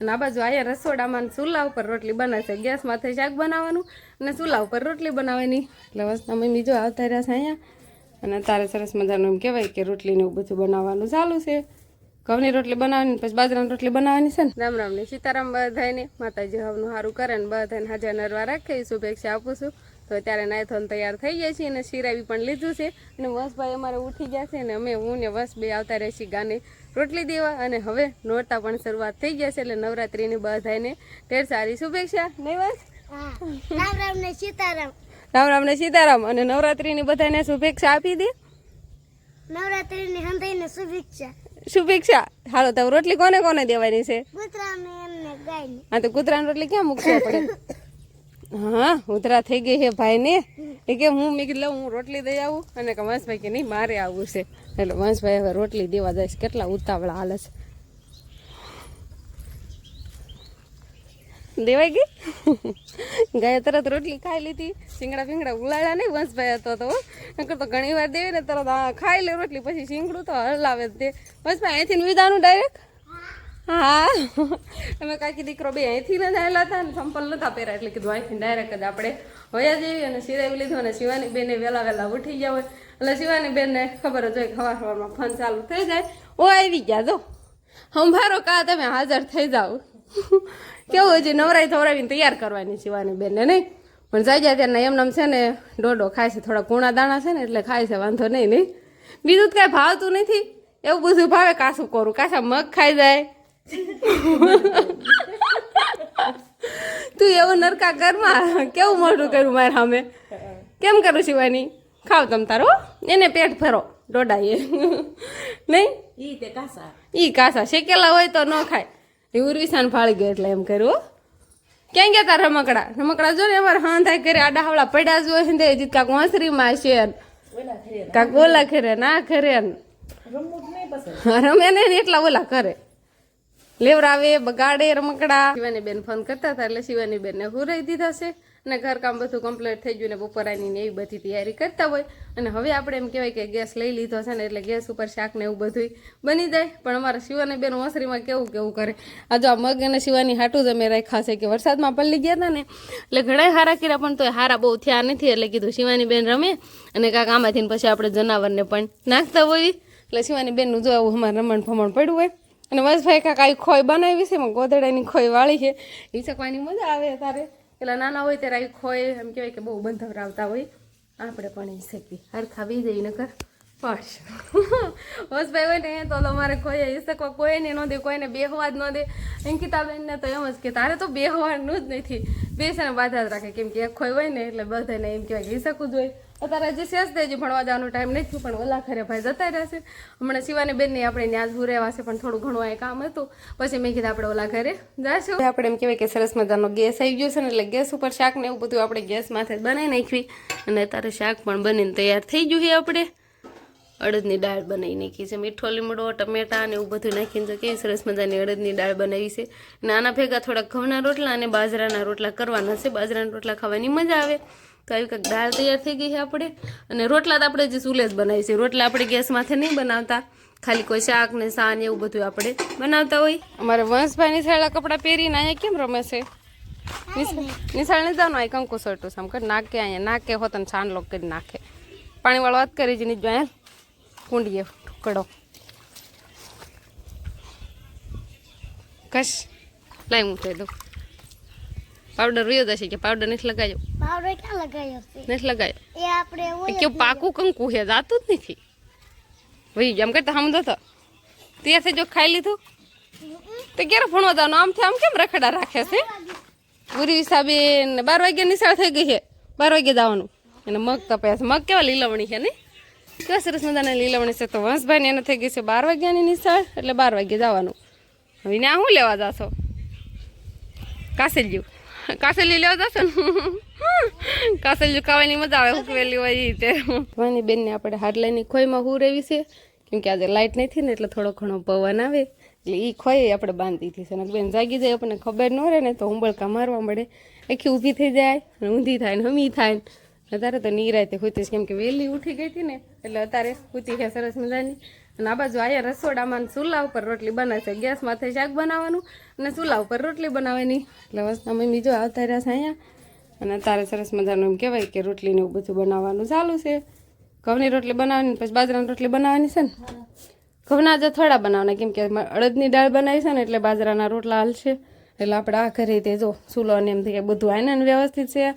અને આ બાજુ અહીંયા રસોડામાં ચૂલા ઉપર રોટલી બનાવશે. ગેસ માથે શાક બનાવવાનું અને ચૂલા ઉપર રોટલી બનાવવાની. એટલે વસ્તુ મમ્મી જો આવતા રહ્યા છે અહીંયા. અને અત્યારે સરસ મજાનું એમ કહેવાય કે રોટલીને એવું બધું બનાવવાનું ચાલુ છે. ઘઉંની રોટલી બનાવવાની પછી બાજરાની રોટલી બનાવવાની છે ને. રામ રામ ને સીતારામ બધાને. માતાજી હવનું સારું કરે ને બધાને હાજર નરવા રાખે શુભેચ્છા આપું છું. તો અત્યારે નાયથોન તૈયાર થઈ જાય છે અને શિરાવી પણ લીધું છે. અને વંશભાઈ અમારે ઉઠી ગયા છે ને અમે હું ને વંશ બે આવતા રહેશી ગાને રોટલી દેવા. અને હવે નોરતા પણ શરૂઆત થઈ ગયા છે એટલે નવરાત્રિની બધાને ઢેર સારી શુભેચ્છા. નહીં વંશ? રામ રામ ને સીતારામ. રામ રામ ને સીતારામ. અને નવરાત્રિની બધાને શુભેચ્છા આપી દે. નવરાત્રીની હંધાઈને શુભેચ્છા. શુભેચ્છા. હાલો તો રોટલી કોને કોને દેવાની છે? કૂતરાને એમને ગાયને. હા તો કૂતરાની રોટલી ક્યાં મૂકવી આપણે? હા ઉતરા થઈ ગઈ છે ભાઈ ને. એ કે હું મેં કીધું હું રોટલી દઈ આવું. અને કે વંશભાઈ કે નહીં મારે આવવું છે. એટલે વંશભાઈ હવે રોટલી દેવા જાય છે. કેટલા ઉતાવળા હાલે છે. દેવાઈ ગઈ. ગાય તરત રોટલી ખાઈ લીધી. શીંગડા ફીંગડા ઉલાડ્યા નહીં વંશભાઈ હતો તો નકર તો ઘણી વાર દેવી ને તરત ખાઈ લે રોટલી પછી શીંગડું તો હલાવે જ દે. વંશભાઈ અહીંથી વિદાનું ડાયરેક્ટ. હા અમે કાકી દીકરો બે અહીંથી ન જાયેલા હતા ને ચંપલ નહોતા પહેર્યા એટલે કીધું અહીંથી ડાયરેક્ટ જ આપણે હોયા જેવી અને સિરાવી લીધું. અને શિવાની બેને વહેલા ઉઠી ગયા હોય એટલે શિવાની બેનને ખબર જ હોય સવારમાં ફોન ચાલુ થઈ જાય. ઓ આવી ગયા જો સંભારો કા તમે હાજર થઈ જાઓ. કેવું હજી નવરાઈ થવરાવીને તૈયાર કરવાની શિવાની બેનને નહીં પણ જાય જાય ત્યારે એમનામ છે ને ડોડો ખાય છે. થોડા કૂણા દાણા છે ને એટલે ખાય છે વાંધો નહીં. બીજું જ કાંઈ ભાવતું નથી. એવું બધું ભાવે કાસું કરું કાસા મગ ખાઈ જાય. તું એવું નરકા ઘરમાં કેવું મોઢું કર્યું મારે સામે કેમ કરું શિવાની? ખાવ તમ તારો એને પેટ ફેરો ડોડા એ નહીં. ઈ કાસા શેકેલા હોય તો ન ખાય. એ ઉર્વિસાન ફાળી ગયો એટલે એમ કર્યું. ક્યાં ગયા તાર રમકડા જો ને અમારે હા થાય કરે આડા હવડા પડ્યા જ હોય ને કાક વાંસરીમાં છે કાક ઓલા ખરે ના ખરે રમે ને એટલા ઓલા કરે લેવરાવે બગાડે રમકડા. શિવાની બેન ફોન કરતા હતા એટલે શિવાની બેનને હુરાઈ દીધા છે. અને ઘરકામ બધું કમ્પ્લીટ થઈ ગયું ને બપોરાની ને એવી બધી તૈયારી કરતા હોય. અને હવે આપણે એમ કહેવાય કે ગેસ લઈ લીધો છે ને એટલે ગેસ ઉપર શાક ને એવું બધું બની જાય. પણ અમારા શિવાની બેન ઓસરીમાં કેવું કરે. આ જો આ મગ અને શિવાની હાટું જ અમે રાખ્યા છે કે વરસાદમાં પલળી ગયા હતા ને એટલે ઘણા હારા કર્યા પણ તો હારા બહુ થયા નથી. એટલે કીધું શિવાની બેન રમે અને કાંક આમાંથી પછી આપણે જનાવરને પણ નાખતા હોઈએ. એટલે શિવાની બેનનું જો આવું અમારે રમણ ફમણ પડ્યું હોય. અને વંશભાઈ કાંક આવી ખોઈ બનાવી છે એમાં ગોદડાની ખોઈ વાળી છે. એ શકવાની મજા આવે તારે. પેલા નાના હોય ત્યારે આવી ખોઈ એમ કહેવાય કે બહુ બંધવરાવતા હોય. આપણે પણ એ શકીએ હરખા બી જઈ નકર પશ વંશભાઈ હોય ને તો અમારે ખોઈ એ શકવા કોઈને ન દે કોઈને બેહવા જ ન દે. અંકિતાબેનને તો એમ જ કે તારે તો બેહવાનું જ નથી. બેસાને બાધા જ રાખે કેમ કે એક ખોઈ હોય ને એટલે બધાને એમ કહેવાય કે શકવું જોઈએ. અત્યારે હજી શેષ હજી ભણવા જવાનો ટાઈમ નથી પણ ઓલા ખરે ભાઈ જતા રહેશે. હમણાં શિવાની બેનને આપણે ત્યાં જ રહેવા છે પણ થોડું ઘણું આ કામ હતું પછી મેં કીધું આપણે ઓલા ઘરે જઈશું. આપણે એમ કહેવાય કે સરસ મજાનો ગેસ આવી ગયો છે ને એટલે ગેસ ઉપર શાક ને એવું બધું આપણે ગેસ માથે બનાવી નાખવી. અને અત્યારે શાક પણ બનીને તૈયાર થઈ ગયું છે. આપણે અડદની દાળ બનાવી નાખી છે. મીઠો લીમડો ટમેટા ને એવું બધું નાખીને તો કેવી સરસ મજાની અડદની દાળ બનાવી છે. અને આના ભેગા થોડાક ઘઉંના રોટલા અને બાજરાના રોટલા કરવાના છે. બાજરાના રોટલા ખાવાની મજા આવે. તો આવી કંઈક દાળ તૈયાર થઈ ગઈ છે આપણે. અને રોટલા તો આપણે જે ચૂલે જ બનાવી છે. રોટલા આપણે ગેસ માથે નહીં બનાવતા. ખાલી કોઈ શાક ને સાન એવું બધું આપણે બનાવતા હોય. અમારે વંશભાઈ નિશાળના કપડાં પહેરીને અહીંયા કેમ રમે છે? નિશાળ નહીં જવાનું. અહીં કંકુ સટું સામ કર નાકે અહીંયા નાકે હોત ને છાનલો કરી નાખે. પાણીવાળો વાત કરી જ નહીં જો અહીંયા કુંડીએ ટુકડો કશ લાઈ હું કહી દઉં. પાવડર રહ્યો જશે કે પાવડર નથી લગાવ્યો? પાવડર ક્યાં લગાવ્યો છે? નથી લગાવ્યો. એ આપણે કેવું પાકું કંકુ છે જાતું જ નથી. ભાઈ એમ કરતા સમજો તો ત્યાંથી જો ખાઈ લીધું તો ક્યારે ભણવા જવાનું? આમથી આમ કેમ રખડા રાખે છે? પૂરી હિસાબે 12 વાગ્યા નિશાળ થઈ ગઈ છે. 12 વાગે જવાનું. અને મગ તપે છે. મગ કેવા લીલવણી છે ને કેવા સરસ મજાના લીલવણી છે. તો વંશભાઈ એને થઈ ગઈ છે 12 વાગ્યાની નિશાળ એટલે 12 વાગે જવાનું. હવે ને આ શું લેવા જશો? કાસેલી લેવા જશો ને? કાસેલી ખાવાની મજા આવે હુકવેલી હોય એ રીતે. વાની બેનને આપણે હાડલાઈની ખોઈમાં હું રહેવી છે કેમ કે આજે લાઇટ નથી ને એટલે થોડો ઘણો પવન આવે એટલે એ ખોઈ આપણે બાંધી દીધી છે. અને બેન જાગી જાય આપણને ખબર ન રહે ને તો ઉંબળકા મારવા મળે. આખી ઊભી થઈ જાય અને ઊંધી થાય ને હમી થાય ને. અત્યારે તો નિરાયતે હોતી કેમ કે વહેલી ઉઠી ગઈ હતી ને એટલે અત્યારે હોતી છે સરસ મજાની. અને આ બાજુ અહીંયા રસોડામાં ચૂલા ઉપર રોટલી બનાવશે. ગેસ માથે શાક બનાવવાનું અને ચૂલા ઉપર રોટલી બનાવવાની. એટલે વસના મમ્મી જો આવતા રહ્યા છે અહીંયા. અને તારે સરસ મજાનું એમ કહેવાય કે રોટલીને એવું બધું બનાવવાનું ચાલુ છે. ઘઉંની રોટલી બનાવવાની પછી બાજરાની રોટલી બનાવવાની છે ને. ઘઉંના આજે થોડા બનાવવાના કેમ કે અડદની દાળ બનાવી છે ને એટલે બાજરાના રોટલા હાલશે. એટલે આપણે આ ઘરે તે જો ચૂલો ને એમ થઈ બધું આને વ્યવસ્થિત છે.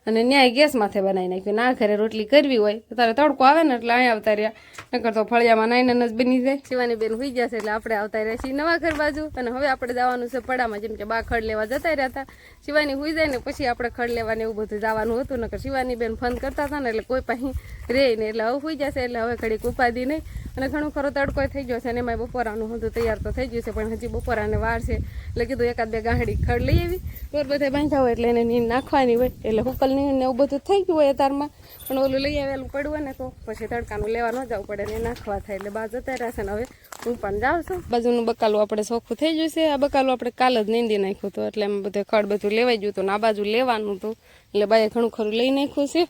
અને ન્યાય ગેસ માથે બનાવી નાખ્યું. ના ઘરે રોટલી કરવી હોય તો તારે તડકો આવે ને એટલે અહીંયા આવતા રહ્યા. નકર તો ફળિયામાં નાઈને જ બની જાય. શિવાની બેન હોઈ જશે એટલે આપણે આવતા રહ્યા છીએ નવા ઘર બાજુ. અને હવે આપણે જવાનું છે પડામાં, જેમ કે બા ખડ લેવા જતા રહ્યા હતા. શિવાની હોઈ જાય ને પછી આપણે ખડ લેવાને એવું બધું જવાનું હતું. નકર શિવાની બેન ફોન કરતા હતા ને એટલે કોઈ પાસે રહે ને એટલે હવે હોઈ જશે. એટલે હવે ઘડીક ઉપાદી નહીં. અને ઘણું ખરો તડકો થઈ ગયો છે અને એમાં બપોરાનું હતું તૈયાર તો થઈ ગયું છે, પણ હજી બપોરાને વાર છે. એટલે કીધું એકાદ બે ગાંહડી ખડ લઈ આવી. રોજ બધે બાંધ્યા હોય એટલે એને નીંદ નાખવાની હોય એટલે હુકલ નીંદ ને એવું બધું થઈ ગયું હોય તારમાં. પણ ઓલું લઈ આવેલું પડ્યું હોય ને તો પછી તડકાનું લેવા ન જવું પડે ને નાખવા થાય. એટલે બા જતા રહેશે ને હવે હું પણ જાઉં છું. બાજુનું બકાલું આપણે ચોખ્ખું થઈ ગયું છે. આ બકાલું આપણે કાલ જ નીંદી નાખ્યું હતું એટલે એમ બધું ખડ બધું લેવાઈ ગયું હતું ને આ બાજુ લેવાનું હતું. એટલે બાએ ઘણું ખરું લઈ નાખ્યું છે.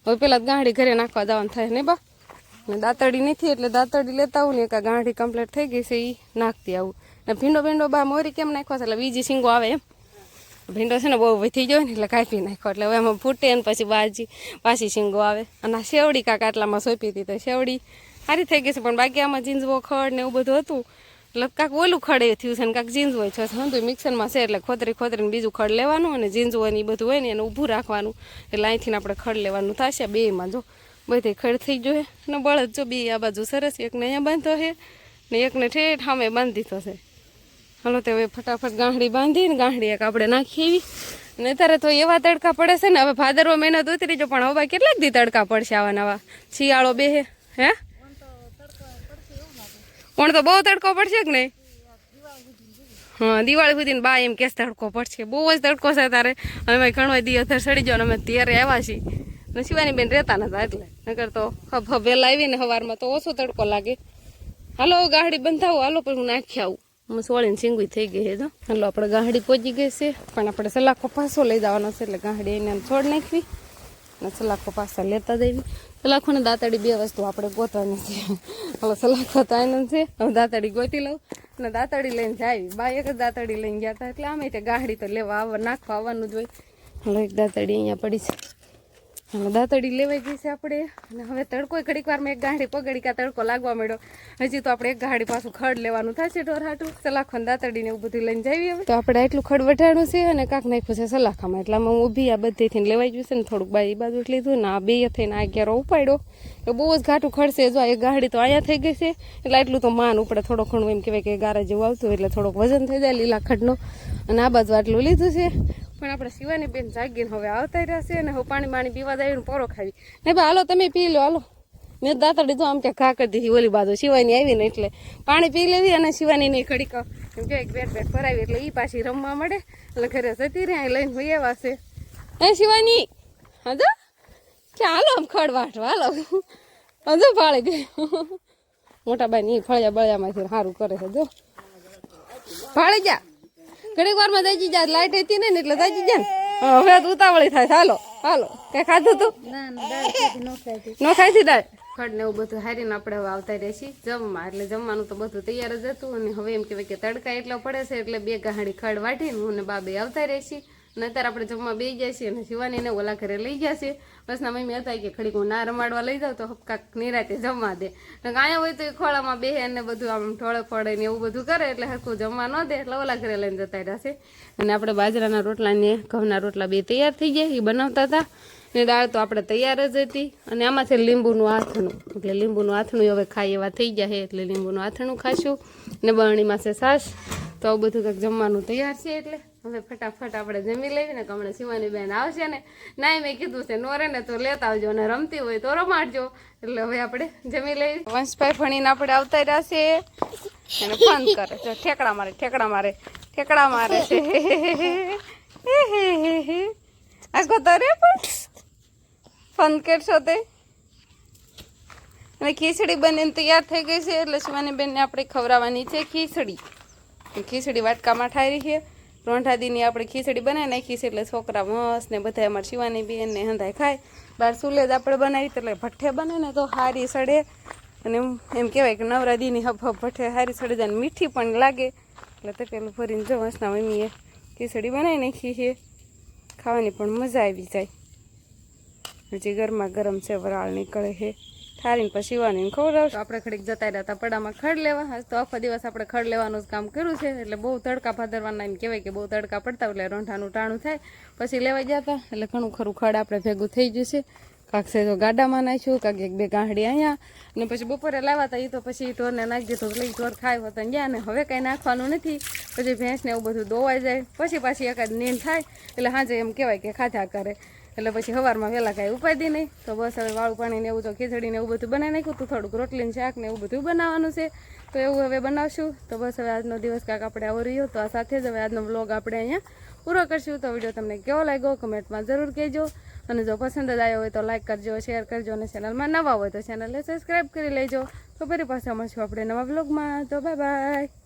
હવે પેલા ગાંહડી ઘરે નાખવા જવાનું થાય ને બા. ને દાંતડી નથી એટલે દાંતડી લેતા આવું ને એક ગાંઠી કમ્પ્લીટ થઈ ગઈ છે એ નાખતી આવું. ને ભીંડો બા મોરી કેમ નાખ્યો છે એટલે બીજી સિંગો આવે એમ. ભીંડો છે ને બહુ વધી ગયો ને એટલે કાપી નાખ્યો એટલે હવે એમાં ફૂટે ને પછી પાછી સિંગો આવે. અને આ શેવડી કાંક આટલામાં સોંપી હતી તો શેવડી સારી થઈ ગઈ છે, પણ બાકી આમાં જીંજવો ખડ ને એવું બધું હતું એટલે કાંક ઓલું ખડ થયું છે ને કાંક જીંજવો છે. સમજું મિક્સરમાં છે એટલે ખોતરીને બીજું ખડ લેવાનું અને જીંજવો ને એ બધું હોય ને એને ઊભું રાખવાનું. એટલે અહીંથી આપણે ખડ લેવાનું થશે. બેમાં જો બધે ખડ થઈ ગયો ને બળદ જો બે આ બાજુ સરસ એકને અહીંયા બાંધતો છે ને એકને ઠેઠ સામે બાંધી દીધો છે. હાલો તો હવે ફટાફટ ગાંહડી બાંધીને ગાંહડી એક આપણે નાખી એવી. અને અત્યારે તો એવા તડકા પડે છે ને હવે ભાદરવો મહિનો તો ઉતરી જો પણ હવે કેટલાક દી તડકા પડશે આવા નવા. શિયાળો બે હે પણ તો બહુ તડકો પડશે કે નહીં? હા દિવાળી સુધી બા એમ કેસ તડકો પડશે, બહુ જ તડકો છે તારે. અમે ઘણો દી અધર સડી જાવ ને અમે ત્યારે આવ્યા છીએ ને શિવાની બેન રહેતા નતા એટલે નકર તો વહેલા આવીને સવારમાં તો ઓછો તડકો લાગે. હાલો ગાંહડી બંધાવો હાલો પણ હું નાખી આવું. હું સોળીને સિંગુઈ થઈ ગઈ છે. હાલો આપણે ગાંહડી પહોંચી ગઈ છે પણ આપણે સલાખો પાસો લઈ જવાનો છે એટલે ગાંહડી એને છોડ નાખવી અને સલાખો પાછા લેતા જવી. સલાખો ને દાંતડી બે વસ્તુ આપણે ગોતવાની છે. હાલો સલાખો તો આનંદ છે. હવે દાંતડી ગોતી લઉં અને દાંતડી લઈને જાય. બા એક જ દાંતડી લઈને ગયા હતા એટલે આમે તે ગાંહડી તો લેવા નાખવા આવવાનું જ હોય. હાલો એક દાંતડી અહીંયા પડી છે. હાલો દાંતડી લેવાઈ ગઈ છે આપણે. અને હવે તડકો ઘડીક વારમાં એક ગાંહડી પગડી કા તડકો લાગવા માંડ્યો. હજી તો આપણે એક ગાંહડી પાછું ખડ લેવાનું થશે ઢોર હાટું. સલાખો ને દાંતડીને એવું બધું લઈને જઈએ. હવે તો આપણે આટલું ખડ વઢાણું છે અને કાંક નાખ્યું છે સલાખામાં એટલામાં હું ઊભી આ બધેથી લેવાઈ ગયું છે ને થોડુંક બાઈ બાજુ લીધું ને આ બે થઈને આ ઘેરો ઉપાડ્યો. તો બહુ જ ઘાટું ખડશે. જો એક ગાંહડી તો અહીંયા થઈ ગઈ છે એટલે એટલું તો માન ઉપડે થોડો ઘણું એમ કહેવાય કે ગારા જેવું આવતું એટલે થોડોક વજન થઈ જાય લીલા ખડનો. અને આ બાજુ આટલું લીધું છે પણ આપણે શિવાની બેન જાગીને હવે આવતા રહેશે અને હવે પાણી પીવા જાય પોરો ખાવી ને બા. હાલો તમે પી લો હાલો. મેં દાંતડી જો આમ ક્યાં ઘા કરી દીધી ઓલી બાજુ શિવાની આવી ને એટલે પાણી પી લેવી અને શિવાની ની ઘડીક એમ કે બેટ ભરાવી એટલે એ પાછી રમવા મળે એટલે ઘરે જતી રહે લઈને હોય એવા છે. હે શિવાની હા જો ક્યાં હાલો આમ ખડ વાટવા હાલો હજુ ફાળી ગઈ. મોટા બાઈ ફળિયા બળિયામાંથી સારું કરે છે જો ફાળી જા ઘડીક વારમાં દાજી જા. લાઈટ હતી ને એટલે દાજી જા ને હવે તો ઉતાવળી થાય. હાલો હાલો કઈ ખાધું તું ન ખાઈથી દાળ ખડ ને એવું બધું હારીને આપણે હવે આવતા રહીશું જમવા. એટલે જમવાનું તો બધું તૈયાર જ હતું અને હવે એમ કહેવાય કે તડકા એટલો પડે છે એટલે બે ગાંહડી ખડ વાટીને હું ને બાબે આવતા રહીશી. અને અત્યારે આપણે જમવા બે જાય છીએ અને શિવાનીને ઓલા ઘરે લઈ ગયા છે. બસના મમ્મી હતા કે ખડીક હું ના રમાડવા લઈ જાઉં તો કાંક નિરાતે જમવા દે. અહીંયા હોય તો એ ખોળામાં બેહે ને બધું આમ ઢોળે ફોડે ને એવું બધું કરે એટલે હરખું જમવા ન દે એટલે ઓલા ઘરે લઈને જતા રહ્યા છે. અને આપણે બાજરાના રોટલા ને ઘઉંના રોટલા બે તૈયાર થઈ ગયા એ બનાવતા હતા ને દાળ તો આપણે તૈયાર જ હતી. અને આમાં છે લીંબુનું આથણું એટલે લીંબુનું આથણું હવે ખાઈ એવા થઈ ગયા છે એટલે લીંબુનું આથણું ખાશું ને બરણીમાં છે છાશ. તો આવું બધું કંઈક જમવાનું તૈયાર છે એટલે હવે ફટાફટ આપણે જમી લઈએ ને હમણાં શિવાની બેન આવશે ને નાઈ મેં કીધું છે નો રે ને તો લેતા આવજો અને રમતી હોય તો રમાડજો. એટલે હવે આપણે જમી લઈએ. વંશભાઈ ભણીને આપણે આવતા રહ્યા છે અને ફોન કરે છે ઠેકડા મારે છે આગો તરે પણ ફોન કરશો તે. અને ખીચડી બનીને તૈયાર થઈ ગઈ છે એટલે શિવાની બેનને આપણે ખવડાવવાની છે ખીચડી વાટકામાં ઠારી છે. રોંઢાદીની આપણે ખીચડી બનાવી નાખી છે એટલે છોકરા મસ્ત ને બધા અમારે શિવાની બેન ને હંધાય ખાય. બહાર સુલે જ આપણે બનાવી એટલે ભઠ્ઠે બને ને તો હારી સડે અને એમ કહેવાય કે નવરાદીની હબ હબ ભઠ્ઠે હારી સડી જાય, મીઠી પણ લાગે. એટલે તપેલું ભરીને જો હસના મમ્મીએ ખીચડી બનાવી નાખી છે, ખાવાની પણ મજા આવી જાય. હજી ગરમા ગરમ છે, વરાળ નીકળે છે. ઠારીને પછી વાની ખવડાવશું. આપણે ઘડીક જતા રહ્યા હતા પડામાં ખડ લેવા. આજ તો આખો દિવસ આપણે ખડ લેવાનું જ કામ કર્યું છે. એટલે બહુ તડકા ભાદરવાના એમ કહેવાય કે બહુ તડકા પડતા એટલે રોંઠાનું ટાણું થાય. પછી લેવા ગયા હતા એટલે ઘણું ખરું ખડ આપણે ભેગું થઈ ગયું છે. કાંક છે તો ગાડામાં નાખ્યું, કાંક એક બે ગાંહડી અહીંયા, અને પછી બપોરે લાવ્યા હતા એ તો પછી ઢોરને નાખી દીધું. એટલે ઢોર ખાય હતા ગયા, અને હવે કાંઈ નાખવાનું નથી. પછી ભેંસને એવું બધું દોવાઈ જાય, પછી પાછી એકાદ નીંદ થાય એટલે સાંજે એમ કહેવાય કે ખાધા કરે. એટલે પછી સવારમાં વહેલા કાંઈ ઉપાડી નહીં. તો બસ હવે વાળું પાણીને એવું તો ખીચડીને એવું બધું બનાવી નાખ્યું. તો થોડુંક રોટલીને શાક ને એવું બધું બનાવવાનું છે, તો એવું હવે બનાવશું. તો બસ હવે આજનો દિવસ કાંક આપણે આવો રહ્યો. તો આ સાથે જ હવે આજનો વ્લોગ આપણે અહીંયા પૂરો કરશું. તો વિડીયો તમને કેવો લાગ્યો કમેન્ટમાં જરૂર કહેજો, અને જો પસંદ જ આવ્યો હોય તો લાઈક કરજો, શેર કરજો, અને ચેનલમાં નવા હોય તો ચેનલને સબસ્ક્રાઈબ કરી લેજો. તો ફરી પાછા મળશું આપણે નવા વ્લોગમાં. તો બાય બાય.